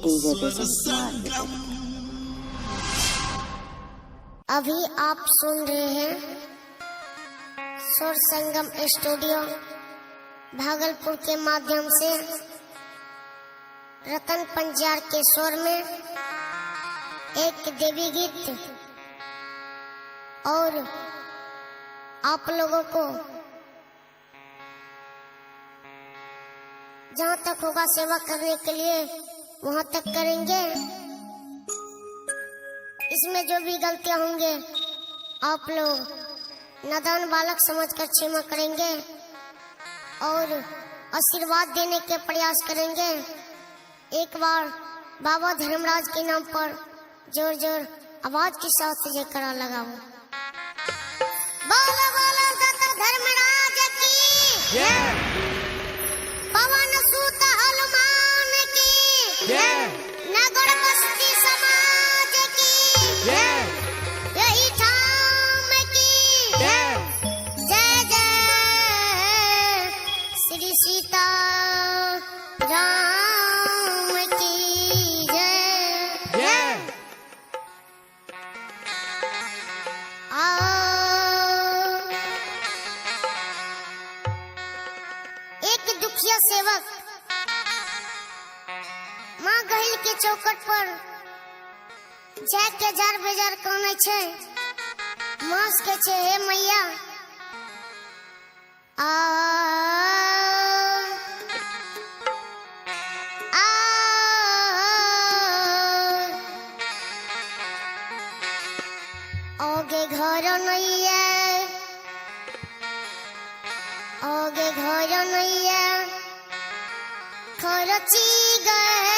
DJ पे मार देते। अभी आप सुन रहे हैं सुर संगम स्टूडियो भागलपुर के माध्यम से रतन पंजार के स्वर में एक देवी गीत, और आप लोगों को जहाँ तक होगा सेवा करने के लिए वहाँ तक करेंगे। इसमें जो भी गलतियां होंगे आप लोग नादान बालक समझकर क्षमा करेंगे और आशीर्वाद देने के प्रयास करेंगे। एक बार बाबा धर्मराज के नाम पर जोर जोर आवाज के साथ जयकारा लगाओ। बोलो बोलो दाता धर्मराज की जय, पवन सूत हनुमान की जय, नगर बस्ती समाज की जय, यही ठाम की जय, जय जय श्री सीता राम की जय, जय। एक दुखिया सेवक माँ गहिल के चौकट पर जाके जार बेजार काने छे। मास के छे हे मैया ओगे घर नैया, ओगे घर नैया खरची गए